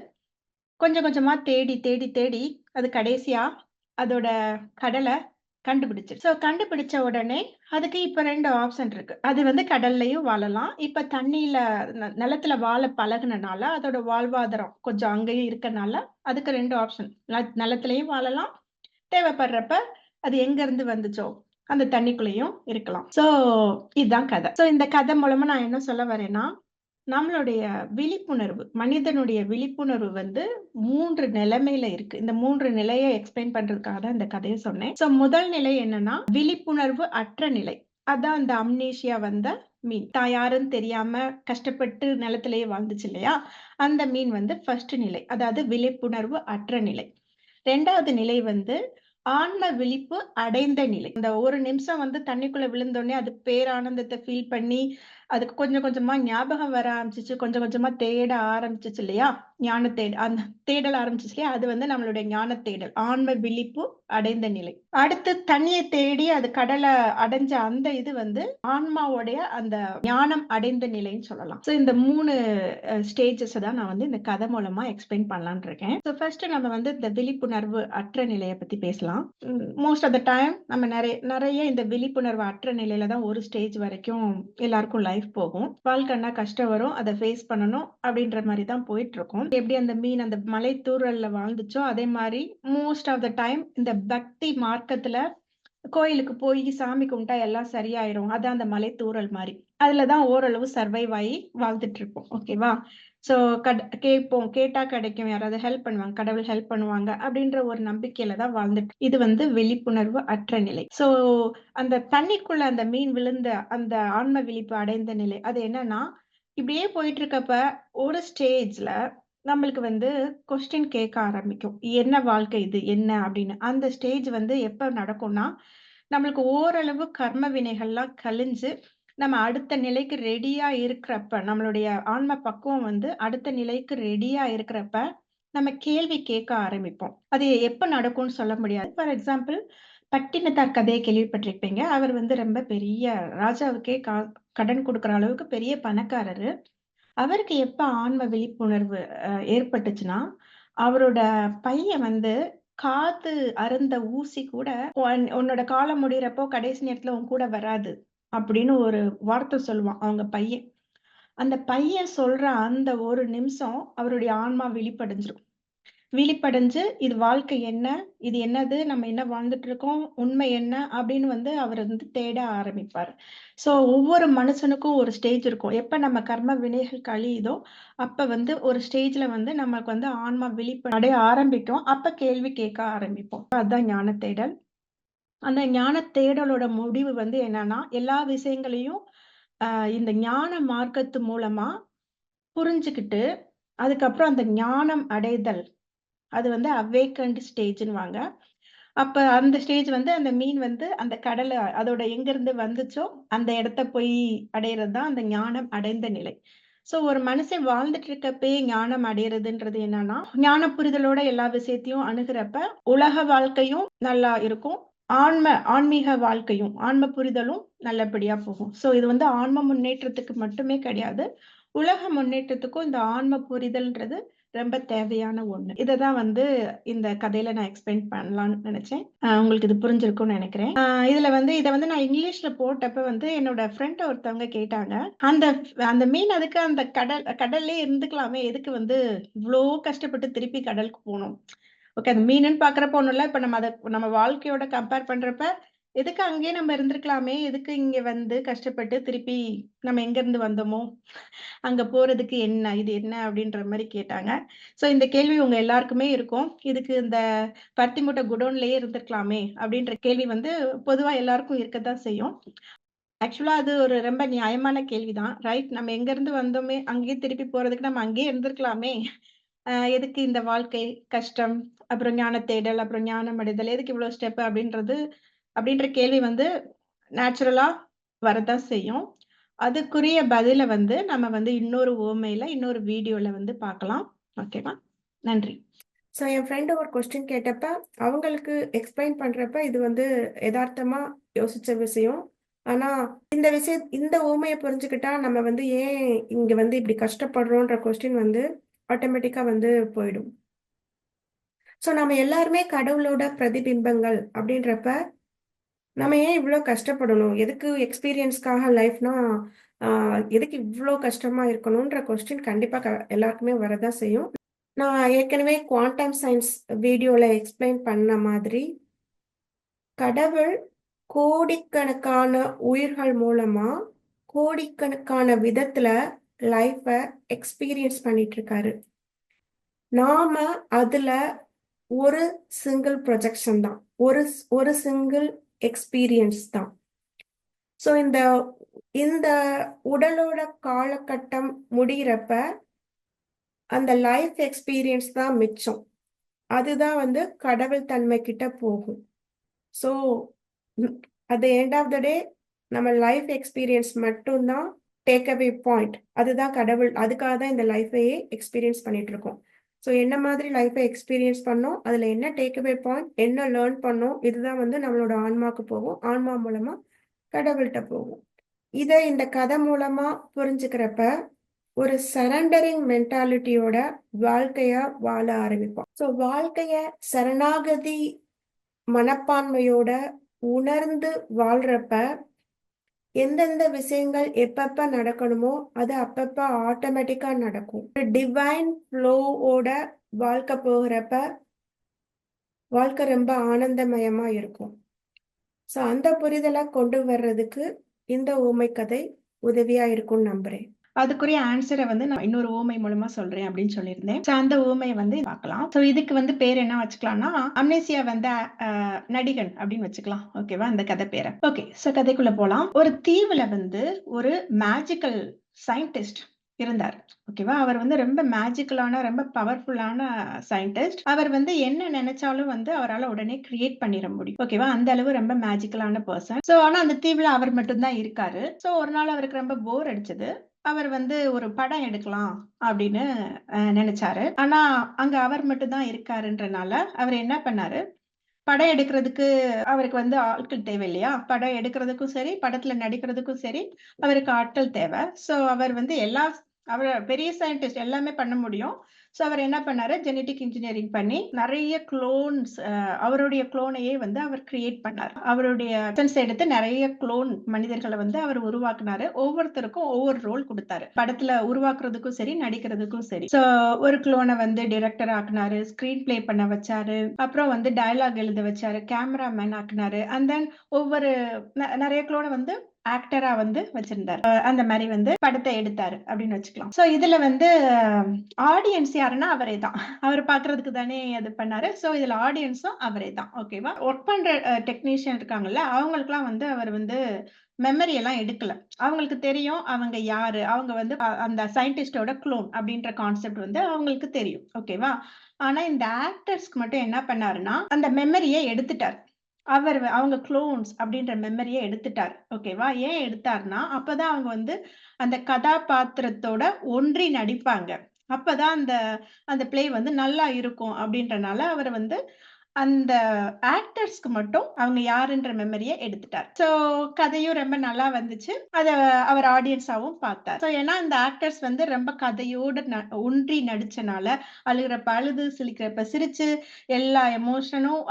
கொஞ்சம் கொஞ்சமா தேடி தேடி தேடி அது கடைசியா அதோட கடலை கண்டுபிடிச்சு. சோ கண்டுபிடிச்ச உடனே அதுக்கு இப்ப 2 ஆப்ஷன் இருக்கு. அது வந்து கடல்லயும் வாழலாம். இப்ப தண்ணியில நிலத்துல வாழ பழகுனனால அதோட வாழ்வாதாரம் கொஞ்சம் அங்கேயும் இருக்கனால அதுக்கு 2 ஆப்ஷன். நிலத்திலயும் வாழலாம். தேவைப்படுறப்ப அது எங்க இருந்து வந்துச்சோ அந்த தண்ணிக்குள்ளேயும் இருக்கலாம். சோ இதுதான் கதை. சோ இந்த கதை மூலமா நான் என்ன சொல்ல வரேன்னா நம்மளுடைய விழிப்புணர்வு, மனிதனுடைய விழிப்புணர்வு வந்து 3 நிலைமையில இருக்கு. இந்த 3 நிலையை எக்ஸ்பிளைன் பண்றதுக்காக தான் இந்த கதையை சொன்னேன். சோ முதல் நிலை என்னன்னா விழிப்புணர்வு அற்ற நிலை. அதான் அந்த அம்னீஷியா வந்த மீன். தான் யாருன்னு தெரியாம கஷ்டப்பட்டு நிலத்திலேயே வாழ்ந்துச்சு இல்லையா, அந்த மீன் வந்து ஃபர்ஸ்ட் நிலை. அதாவது விழிப்புணர்வு அற்ற நிலை. 2வது நிலை வந்து ஆன்ம விழிப்பு அடைந்த நிலை. இந்த ஒரு நிமிஷம் வந்து தண்ணிக்குள்ள விழுந்தோனே அது பேரானந்தத்தை ஃபீல் பண்ணி, அதுக்கு கொஞ்சம் கொஞ்சமா ஞாபகம் வர ஆரம்பிச்சுச்சு. கொஞ்சம் கொஞ்சமா தேட ஆரம்பிச்சுச்சு இல்லையா? ஞான அந்த தேடல் ஆரம்பிச்சுச்சு இல்லையா? அது வந்து நம்மளுடைய ஞான தேடல். ஆன்ம விழிப்பு அடைந்த நிலை. அடுத்து தண்ணிய தேடி அது கடல அடைஞ்ச அந்த இது வந்து ஆன்மாவுடைய அந்த ஞானம் அடைந்த நிலைன்னு சொல்லலாம். சோ இந்த 3 ஸ்டேஜஸ் தான் நான் வந்து இந்த கதை மூலமா எக்ஸ்பிளைன் பண்ணலாம்னு இருக்கேன். சோ ஃபர்ஸ்ட் நம்ம வந்து இந்த விழிப்புணர்வு அற்ற நிலையை பத்தி பேசலாம். மோஸ்ட் ஆஃப் த டைம் நம்ம நிறைய இந்த விழிப்புணர்வு அற்ற நிலையில தான் ஒரு ஸ்டேஜ் வரைக்கும் எல்லாருக்கும் லைஃப் போகும். வாழ்க்கைன்னா கஷ்டம் வரும், அதை ஃபேஸ் பண்ணணும் அப்படின்ற மாதிரி தான் போயிட்டு இருக்கும். எப்படி அந்த மீன் அந்த மலை தூறல்ல வாழ்ந்துச்சோ அதே மாதிரி மோஸ்ட் ஆஃப் த டைம் இந்த பக்தி மார்க்கத்துல கோயிலுக்கு போய் சாமி கும்பிட்டா எல்லாம் சரியாயிரும். அதான் அந்த மலை தூறல் மாதிரி. அதுலதான் ஓரளவு சர்வைவ் ஆகி வாழ்ந்துட்டு இருப்போம். ஓகேவா? சோ கேட்போம், கேட்டா கிடைக்கும், யாராவது ஹெல்ப் பண்ணுவாங்க, கடவுள் ஹெல்ப் பண்ணுவாங்க அப்படின்ற ஒரு நம்பிக்கையில தான் வாழ்ந்துட்டு. இது வந்து விழிப்புணர்வு அற்ற நிலை. சோ அந்த தண்ணிக்குள்ள அந்த மீன் விழுந்த அந்த ஆன்ம விழிப்பு அடைந்த நிலை அது என்னன்னா, இப்படியே போயிட்டு இருக்கப்ப ஒரு ஸ்டேஜ்ல நம்மளுக்கு வந்து கொஸ்டின் கேட்க ஆரம்பிக்கும். என்ன வாழ்க்கை இது? என்ன அப்படின்னு. அந்த ஸ்டேஜ் வந்து எப்ப நடக்கும்னா, நம்மளுக்கு ஓரளவு கர்ம வினைகள்லாம் கழிஞ்சு, நம்ம அடுத்த நிலைக்கு ரெடியா இருக்கிறப்ப, நம்மளுடைய ஆன்ம பக்குவம் வந்து அடுத்த நிலைக்கு ரெடியா இருக்கிறப்ப, நம்ம கேள்வி கேட்க ஆரம்பிப்போம். அது எப்ப நடக்கும்னு சொல்ல முடியாது. ஃபார் எக்ஸாம்பிள், பட்டினத்தார் கதையை கேள்விப்பட்டிருப்பீங்க. அவர் வந்து ரொம்ப பெரிய ராஜாவுக்கே கடன் குடுக்குற அளவுக்கு பெரிய பணக்காரரு. அவருக்கு எப்ப ஆன்ம விழிப்புணர்வு ஏற்பட்டுச்சுன்னா, அவரோட பையன் வந்து காது அருந்த ஊசி கூட உன்னோட காலம் முடியறப்போ கடைசி நேரத்துல உன் கூட வராது அப்படின்னு ஒரு வார்த்தை சொல்லுவான் அவங்க பையன். அந்த பையன் சொல்ற அந்த ஒரு நிமிஷம் அவருடைய ஆன்மா விழிப்படைஞ்சிரும். விழிப்படைஞ்சு இது வாழ்க்கை என்ன? இது என்னது? நம்ம என்ன வாழ்ந்துட்டு இருக்கோம்? உண்மை என்ன? அப்படின்னு வந்து அவர் வந்து தேட ஆரம்பிப்பாரு. சோ ஒவ்வொரு மனுஷனுக்கும் ஒரு ஸ்டேஜ் இருக்கும். எப்ப நம்ம கர்ம வினைகள் கழியுதோ, அப்ப வந்து ஒரு ஸ்டேஜ்ல வந்து நமக்கு வந்து ஆன்மா விழிப்படைய ஆரம்பிக்கும். அப்ப கேள்வி கேட்க ஆரம்பிப்போம். அதுதான் ஞான தேடல். அந்த ஞான தேடலோட முடிவு வந்து என்னன்னா, எல்லா விஷயங்களையும் இந்த ஞான மார்க்கத்து மூலமா புரிஞ்சுகிட்டு, அதுக்கப்புறம் அந்த ஞானம் அடைதல் அது வந்து அவேக்கன்ட் ஸ்டேஜ்ன்னுவாங்க. அப்ப அந்த ஸ்டேஜ் வந்து அந்த மீன் வந்து அந்த கடல அதோட எங்கிருந்து வந்துச்சோ, அந்த இடத்த போய் அடையறது தான் அந்த ஞானம் அடைந்த நிலை. சோ ஒரு மனுஷன் வாழ்ந்துட்டு இருக்கப்பயே ஞானம் அடையறதுன்றது என்னன்னா, ஞான புரிதலோட எல்லா விஷயத்தையும் அணுகுறப்ப, உலக வாழ்க்கையும் நல்லா இருக்கும். ஆன்மீக வாழ்க்கையும், ஆன்ம புரிதலும் நல்லபடியா போகும். சோ இது வந்து ஆன்ம முன்னேற்றத்துக்கு மட்டுமே கிடையாது. உலக முன்னேற்றத்துக்கும் இந்த ஆன்ம புரிதல்ன்றது ரொம்ப தேவையான ஒண்ணு. இததான் வந்து இந்த கதையில நான் எக்ஸ்பிளைன் பண்ணலாம்னு நினைச்சேன். உங்களுக்கு இது புரிஞ்சிருக்கும்னு நினைக்கிறேன். இதுல வந்து இத வந்து நான் இங்கிலீஷ்ல போட்டப்ப வந்து என்னோட ஃப்ரெண்ட் ஒருத்தவங்க கேட்டாங்க. அந்த அந்த மீன் அதுக்கு அந்த கடல்லே இருந்துக்கலாமே, எதுக்கு வந்து இவ்ளோ கஷ்டப்பட்டு திருப்பி கடலுக்கு போணும்? ஓகே. அந்த மீனுன்னு பார்க்குறப்போ ஒண்ணும் இல்ல. இப்ப நம்ம வாழ்க்கையோட கம்பேர் பண்றப்ப, எதுக்கு அங்கேயே நம்ம இருந்திருக்கலாமே? எதுக்கு இங்க வந்து கஷ்டப்பட்டு திருப்பி நம்ம எங்கேருந்து வந்தோமோ, அங்க போறதுக்கு என்ன? இது என்ன? அப்படின்ற மாரி கேட்டாங்க. சோ இந்த கேள்வி உங்க எல்லாருக்குமே இருக்கும். இதுக்கு இந்த பருத்தி மூட்டை குடோன்லயே இருந்திருக்கலாமே அப்படின்ற கேள்வி வந்து பொதுவா எல்லாருக்கும் இருக்கத்தான் செய்யும். ஆக்சுவலா அது ஒரு ரொம்ப நியாயமான கேள்விதான். ரைட். நம்ம எங்கேருந்து வந்தோமே, அங்கேயே திருப்பி போறதுக்கு நம்ம அங்கேயே இருந்திருக்கலாமே. எதுக்கு இந்த வாழ்க்கை, கஷ்டம், அப்புறம் ஞான தேடல், அப்புறம் ஞானம் அடைதல், எதுக்கு இவ்ளோ ஸ்டெப் அப்படின்ற கேள்வி வந்து நேச்சுரலா வரத்தான் செய்யும். அதுக்குரிய பதில வந்து நம்ம வந்து இன்னொரு உவமையில, இன்னொரு வீடியோல வந்து பார்க்கலாம். ஓகேவா? நன்றி. ஸோ என் ஃப்ரெண்டு ஒரு கொஸ்டின் கேட்டப்ப அவங்களுக்கு எக்ஸ்பிளைன் பண்றப்ப இது வந்து யதார்த்தமா யோசிச்ச விஷயம். ஆனா இந்த ஊமையை புரிஞ்சுக்கிட்டா நம்ம வந்து ஏன் இங்க வந்து இப்படி கஷ்டப்படுறோன்ற கொஸ்டின் வந்து ஆட்டோமேட்டிக்கா வந்து போயிடும். ஸோ நம்ம எல்லாருமே கடவுளோட பிரதிபிம்பங்கள் அப்படின்றப்ப நம்ம ஏன் இவ்வளோ கஷ்டப்படணும்? எதுக்கு எக்ஸ்பீரியன்ஸ்க்காக லைஃப்னா எதுக்கு இவ்வளோ கஷ்டமா இருக்கணும்ன்ற கொஸ்டின் கண்டிப்பா எல்லாருக்குமே வரதான் செய்யும். நான் ஏற்கனவே குவாண்டம் சயின்ஸ் வீடியோல எக்ஸ்பிளைன் பண்ண மாதிரி கடவுள் கோடிக்கணக்கான உயிர்கள் மூலமா கோடிக்கணக்கான விதத்துல லைஃபை எக்ஸ்பீரியன்ஸ் பண்ணிட்டு இருக்காரு. நாம அதுல ஒரு சிங்கிள் ப்ரொஜெக்ஷன் தான், ஒரு சிங்கிள் எக்ஸ்பீரியன்ஸ் தான். ஸோ இந்த உடலோட காலகட்டம் முடிகிறப்ப அந்த லைஃப் எக்ஸ்பீரியன்ஸ் தான் மிச்சம். அதுதான் வந்து கடவுள் தன்மை கிட்ட போகும். So at the end of the day நம்ம லைஃப் எக்ஸ்பீரியன்ஸ் மட்டும்தான் டேக் அவே பாயிண்ட். அதுதான் கடவுள், அதுக்காக தான் இந்த லைஃபையே எக்ஸ்பீரியன்ஸ் பண்ணிட்டு இருக்கோம். ஸோ என்ன மாதிரி லைஃபை எக்ஸ்பீரியன்ஸ் பண்ணோம், அதில் என்ன டேக் அவே பாயிண்ட், என்ன லேர்ன் பண்ணோம், இதுதான் வந்து நம்மளோட ஆன்மாக்கு போகும். ஆன்மா மூலமா கடவுள்கிட்ட போகும். இதை இந்த கதை மூலமா புரிஞ்சுக்கிறப்ப ஒரு சரண்டரிங் மென்டாலிட்டியோட வாழ்க்கைய வாழ ஆரம்பிப்போம். ஸோ வாழ்க்கைய சரணாகதி மனப்பான்மையோட உணர்ந்து வாழ்றப்ப எந்தெந்த விஷயங்கள் எப்பப்ப நடக்கணுமோ அது அப்பப்ப ஆட்டோமேட்டிக்கா நடக்கும். ஒரு டிவைன் ஃப்ளோவோட வாழ்க்கை போகிறப்ப வாழ்க்கை ரொம்ப ஆனந்தமயமா இருக்கும். ஸோ அந்த புரிதலை கொண்டு வர்றதுக்கு இந்த ஊமை கதை உதவியா இருக்கும்னு நம்புறேன். அதுக்குரிய ஆன்சரை வந்து நான் இன்னொரு ஊமை மூலமா சொல்றேன் அப்படின்னு சொல்லியிருந்தேன். So, அந்த ஊமையை வந்து பார்க்கலாம். ஸோ இதுக்கு வந்து பேர் என்ன வச்சுக்கலாம்னா, அம்னேசியா வந்து நடிகன் அப்படின்னு வச்சுக்கலாம். ஓகேவா, அந்த கதை பேரை. ஓகே, ஸோ கதைக்குள்ள போலாம். ஒரு தீவுல வந்து ஒரு மேஜிக்கல் சயின்டிஸ்ட் இருந்தார். ஓகேவா, அவர் வந்து ரொம்ப மேஜிக்கலான ரொம்ப பவர்ஃபுல்லான சயின்டிஸ்ட். அவர் வந்து என்ன நினைச்சாலும் வந்து அவரால் உடனே கிரியேட் பண்ணிட முடியும். ஓகேவா, அந்த அளவு ரொம்ப மேஜிக்கலான பர்சன். ஸோ ஆனா அந்த தீவுல அவர் மட்டும்தான் இருக்காரு. ஸோ ஒரு நாள் அவருக்கு ரொம்ப போர் அடிச்சது. அவர் வந்து ஒரு படம் எடுக்கலாம் அப்படின்னு நினைச்சாரு. ஆனா அங்க அவர் மட்டும்தான் இருக்காருன்றனால அவர் என்ன பண்ணாரு, படம் எடுக்கிறதுக்கு அவருக்கு வந்து ஆட்கள் தேவை இல்லையா? படம் எடுக்கிறதுக்கும் சரி, படத்துல நடிக்கிறதுக்கும் சரி, அவருக்கு ஆட்கள் தேவை. ஸோ அவர் வந்து அவர் பெரிய சயின்டிஸ்ட், எல்லாமே பண்ண முடியும். ஸோ அவர் என்ன பண்ணாரு, ஜெனடிக் இன்ஜினியரிங் பண்ணி நிறைய குளோன்ஸ், அவருடைய குளோனையே வந்து அவர் கிரியேட் பண்ணார். அவருடைய எசன்ஸ் எடுத்து நிறைய குளோன் மனிதர்களை வந்து அவர் உருவாக்குனாரு. ஒவ்வொருத்தருக்கும் ஒவ்வொரு ரோல் கொடுத்தாரு. படத்துல உருவாக்குறதுக்கும் சரி, நடிக்கிறதுக்கும் சரி. ஸோ ஒரு குளோனை வந்து டிரெக்டர் ஆக்குனாரு, ஸ்கிரீன் பிளே பண்ண வச்சாரு, அப்புறம் வந்து டயலாக் எழுத வச்சாரு, கேமராமேன் ஆக்குனாரு, அண்ட் தென் ஒவ்வொரு நிறைய குளோனை வந்து ஆக்டரா வந்து வச்சிருந்தாரு. அந்த மாதிரி வந்து படத்தை எடுத்தாரு அப்படின்னு வச்சுக்கலாம். சோ இதுல வந்து ஆடியன்ஸ் யாருன்னா அவரே தான். அவர் பாக்குறதுக்கு தானே அது பண்ணாரு. சோ இதுல ஆடியன்ஸும் அவரே தான். ஓகேவா, ஒர்க் பண்ற டெக்னீஷியன் இருக்காங்கல்ல, அவங்களுக்குலாம் வந்து அவர் வந்து மெமரி எல்லாம் எடுக்கல. அவங்களுக்கு தெரியும் அவங்க யாரு, அவங்க வந்து அந்த சயின்டிஸ்டோட குளோன் அப்படின்ற கான்செப்ட் வந்து அவங்களுக்கு தெரியும். ஓகேவா, ஆனா இந்த ஆக்டர்ஸ்க்கு மட்டும் என்ன பண்ணாருன்னா அந்த மெமரியை எடுத்துட்டார். அவங்க குளோன்ஸ் அப்படின்ற மெமரியை எடுத்துட்டார். ஓகேவா, ஏன் எடுத்தார்னா அப்பதான் அவங்க வந்து அந்த கதாபாத்திரத்தோட ஒன்றி நடிப்பாங்க. அப்பதான் அந்த அந்த பிளே வந்து நல்லா இருக்கும் அப்படின்றனால அவர் வந்து அந்த ஆக்டர்ஸ்க்கு மட்டும் அவங்க யாருன்ற மெமரியை எடுத்துட்டார். சோ கதையும் ரொம்ப நல்லா வந்துச்சு. அத அவர் ஆடியன்ஸாவும் பார்த்தார். சோ ஏன்னா இந்த ஆக்டர்ஸ் வந்து ரொம்ப கதையோட ஒன்றி நடிச்சனால, அழுகிறப்ப அழுது, சிரிக்கிறப்ப சிரிச்சு, எல்லா எமோஷனும்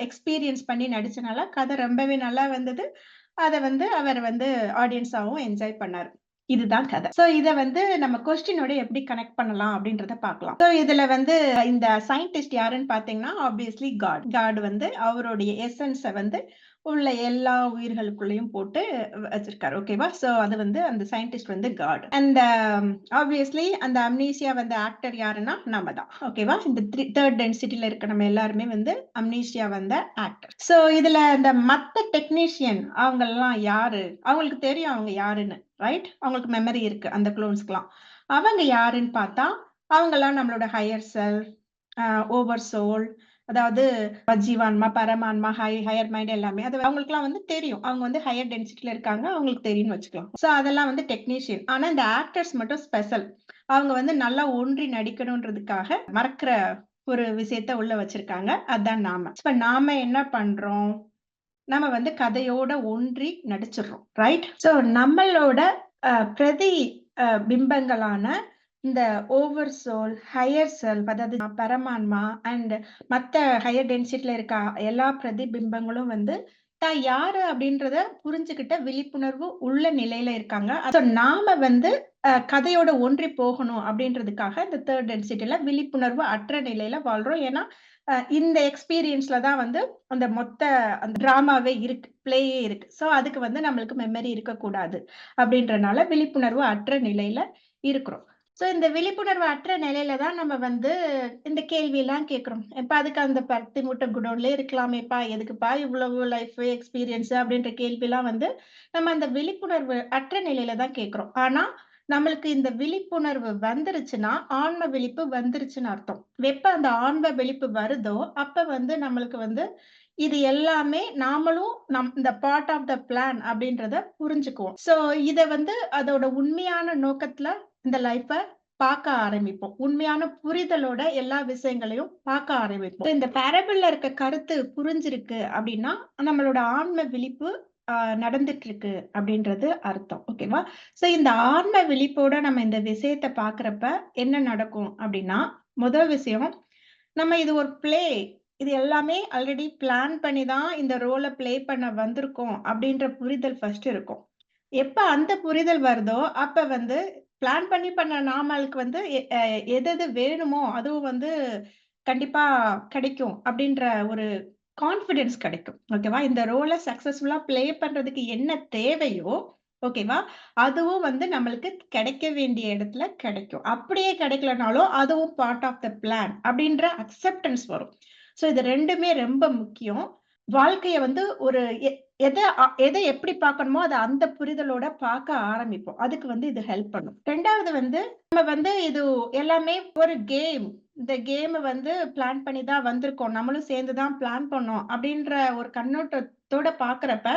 எக்ஸ்பீரியன்ஸ் பண்ணி நடிச்சனால கதை ரொம்பவே நல்லா வந்தது. அத வந்து அவர் வந்து ஆடியன்ஸாவும் என்ஜாய் பண்ணாரு. இதுதான் கதை. சோ இத வந்து நம்ம கொஸ்டினோட எப்படி கனெக்ட் பண்ணலாம் அப்படின்றத பார்க்கலாம். சோ இதுல வந்து இந்த சயின்டிஸ்ட் யாருன்னு பாத்தீங்கன்னா ஆப்வியஸ்லி காட் வந்து அவருடைய எசன்ஸ வந்து உள்ள எல்லா உயிர்களுக்குள்ளயும் போட்டு வச்சிருக்காரு. ஓகேவா, சோ அது வந்து அந்த சயின்டிஸ்ட் வந்து காட். அண்ட் ஆப்வியஸ்லி அந்த அம்னீசியா வந்து ஆக்டர் யாருன்னா நம்ம தான். ஓகேவா, இந்த தேர்ட் டென்சிட்டில இருக்க நம்ம எல்லாருமே வந்து அம்னீசியா வந்த ஆக்டர். சோ இதுல இந்த மத்த டெக்னீஷியன் அவங்க எல்லாம் யாரு, அவங்களுக்கு தெரியும் அவங்க யாருன்னு, ரைட்? அவங்களுக்கு மெமரி இருக்கு அந்த குளோன்ஸ்க்குலாம். அவங்க யாருன்னு பார்த்தா அவங்க எல்லாம் நம்மளோட ஹையர் செல்ஃப், ஓவர் சோல், அதாவது ஜீவான்மா, பரமான்மா, ஹையர் மைண்ட் எல்லாமே அது அவங்களுக்குலாம் வந்து தெரியும். அவங்க வந்து ஹையர் டென்சிட்டில இருக்காங்க, அவங்களுக்கு தெரியும்னு வச்சுக்கலாம். சோ அதெல்லாம் வந்து டெக்னீஷியன். ஆனா இந்த ஆக்டர்ஸ் மட்டும் ஸ்பெஷல். அவங்க வந்து நல்லா ஒன்றி நடிக்கணும்ன்றதுக்காக மறக்கிற ஒரு விஷயத்த உள்ள வச்சிருக்காங்க. அதான் நாம. இப்ப நாம என்ன பண்றோம், நம்ம வந்து கதையோட ஒன்றி நடிச்சிடுறோம், ரைட்? சோ நம்மளோட பிரதி பிம்பங்களான இந்த ஓவர் சோல், ஹையர் செல்ஃப், அதாவது பரமான்மா அண்ட் மத்த ஹையர் டென்சிட்டில இருக்க எல்லா பிரதிபிம்பங்களும் வந்து தான் யாரு அப்படின்றத புரிஞ்சுக்கிட்ட விழிப்புணர்வு உள்ள நிலையில இருக்காங்க. நாம வந்து கதையோட ஒன்றி போகணும் அப்படின்றதுக்காக இந்த தேர்ட் டென்சிட்டில விழிப்புணர்வு அற்ற நிலையில வாழ்றோம். ஏன்னா இந்த எக்ஸ்பீரியன்ஸ்ல தான் வந்து அந்த மொத்த அந்த டிராமாவே இருக்கு, பிளேயே இருக்கு. சோ அதுக்கு வந்து நம்மளுக்கு மெமரி இருக்கக்கூடாது அப்படின்றனால விழிப்புணர்வு அற்ற நிலையில இருக்கிறோம். சோ இந்த விழிப்புணர்வு அற்ற நிலையில தான் நம்ம வந்து இந்த கேள்வி எல்லாம் கேட்கிறோம். எப்ப அதுக்கு அந்த 10 மூட்டை குடோன்லயே இருக்கலாமேப்பா, எதுக்குப்பா இவ்வளவு லைஃப் எக்ஸ்பீரியன்ஸ் அப்படின்ற கேள்வி எல்லாம் வந்து நம்ம அந்த விழிப்புணர்வு அற்ற நிலையில தான் கேட்கிறோம். ஆனா நம்மளுக்கு இந்த விழிப்புணர்வு வந்துருச்சுன்னா, ஆன்ம விழிப்பு வந்துருச்சுன்னு அர்த்தம். எப்ப அந்த ஆன்ம விழிப்பு வருதோ, அப்ப வந்து நம்மளுக்கு வந்து இது எல்லாமே நாமளும் இந்த பார்ட் ஆஃப் த பிளான் அப்படின்றத புரிஞ்சுக்குவோம். சோ இத வந்து அதோட உண்மையான நோக்கத்துல இந்த லைஃப பார்க்க ஆரம்பிப்போம். உண்மையான புரிதலோட எல்லா விஷயங்களையும் பார்க்க ஆரம்பிப்போம். இந்த பேரபிள்ல இருக்க கருத்து புரிஞ்சிருக்கு அப்படின்னா, நம்மளோட ஆன்ம விழிப்பு நடந்துட்டு இருக்கு அப்படின்றது அர்த்தம். ஓகேவா? சோ இந்த ஆன்ம விழிப்போட நம்ம இந்த விஷயத்த பார்க்கிறப்ப என்ன நடக்கும் அப்படின்னா, முதல் விஷயம், நம்ம இது ஒரு பிளே. இது எல்லாமே ஆல்ரெடி பிளான் பண்ணி தான் இந்த ரோல பிளே பண்ண வந்திருக்கோம் அப்படின்ற புரிதல் ஃபர்ஸ்ட் இருக்கும். எப்ப அந்த புரிதல் வருதோ, அப்ப வந்து பிளான் பண்ணி பண்ண நாமளுக்கு வந்து எது வேணுமோ அதுவும் வந்து கண்டிப்பா கிடைக்கும் அப்படின்ற ஒரு கான்ஃபிடன்ஸ் கிடைக்கும். ஓகேவா? இந்த ரோல சக்சஸ்ஃபுல்லா பிளே பண்றதுக்கு என்ன தேவையோ, ஓகேவா? அதுவும் வந்து நம்மளுக்கு கிடைக்க வேண்டிய இடத்துல கிடைக்கும். அப்படியே கிடைக்கலனாலும் அதுவும் பார்ட் ஆஃப் த பிளான் அப்படின்ற அக்செப்டன்ஸ் வரும். சோ இது 2மே ரொம்ப முக்கியம். வாழ்க்கைய வந்து ஒரு எத எப்படி பார்க்கணுமோ அத அந்த புரிதலோட பார்க்க ஆரம்பிப்போம். அதுக்கு வந்து இது ஹெல்ப் பண்ணும். 2வது வந்து நம்ம வந்து இது எல்லாமே ஒரு கேம். இந்த கேம் வந்து பிளான் பண்ணி தான் வந்திருக்கோம். நம்மளும் சேர்ந்து தான் பிளான் பண்ணோம் அப்படின்ற ஒரு கண்ணோட்டத்தோட பார்க்கிறப்ப,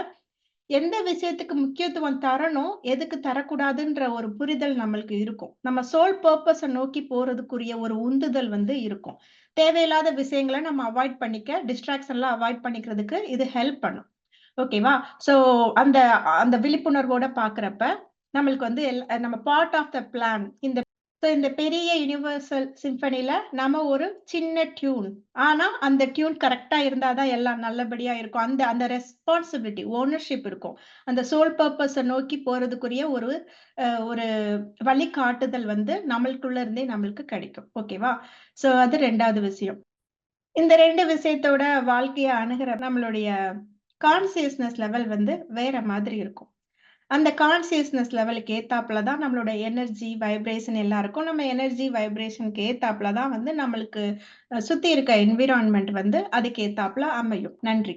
எந்த விஷயத்துக்கு முக்கியத்துவம் தரணும், எதுக்கு தரக்கூடாதுன்ற ஒரு புரிதல் நம்மளுக்கு இருக்கும். நம்ம சோல் பர்ப்பஸ நோக்கி போறதுக்குரிய ஒரு உந்துதல் வந்து இருக்கும். தேவையில்லாத விஷயங்கள நம்ம அவாய்ட் பண்ணிக்க, டிஸ்ட்ராக்ஷன்லாம் அவாய்ட் பண்ணிக்கிறதுக்கு இது ஹெல்ப் பண்ணும். ஓகேவா? சோ அந்த அந்த விழிப்புணர்வோட பார்க்கிறப்ப, நம்மளுக்கு வந்து நம்ம பார்ட் ஆஃப் த பிளான். இந்த பெரிய யுனிவர்சல் சிம்பனில நம்ம ஒரு சின்ன டியூன். ஆனா, அந்த டியூன் கரெக்ட்டா இருந்தா தான் எல்லாம் நல்லபடியா இருக்கும். அந்த அந்த ரெஸ்பான்சிபிலிட்டி, ஓனர்ஷிப் இருக்கும். அந்த சோல் பர்ப்பஸ நோக்கி போறதுக்குரிய ஒரு வழிகாட்டுதல் வந்து நம்மளுக்குள்ள இருந்தே நம்மளுக்கு கிடைக்கும். ஓகேவா? சோ அது 2வது விஷயம். இந்த 2 விஷயத்தோட வாழ்க்கைய அணுகுற நம்மளுடைய கான்ஷியஸ்னஸ் லெவல் வந்து வேற மாதிரி இருக்கும். அந்த கான்ஷியஸ்னஸ் லெவலுக்கு ஏத்தாப்புல தான் நம்மளோட எனர்ஜி, வைப்ரேஷன் எல்லாம் இருக்கும். நம்ம எனர்ஜி, வைப்ரேஷனுக்கு ஏத்தாப்புல தான் வந்து நம்மளுக்கு சுத்தி இருக்க என்விரான்மென்ட் வந்து அதுக்கு ஏத்தாப்புல அமையும். நன்றி.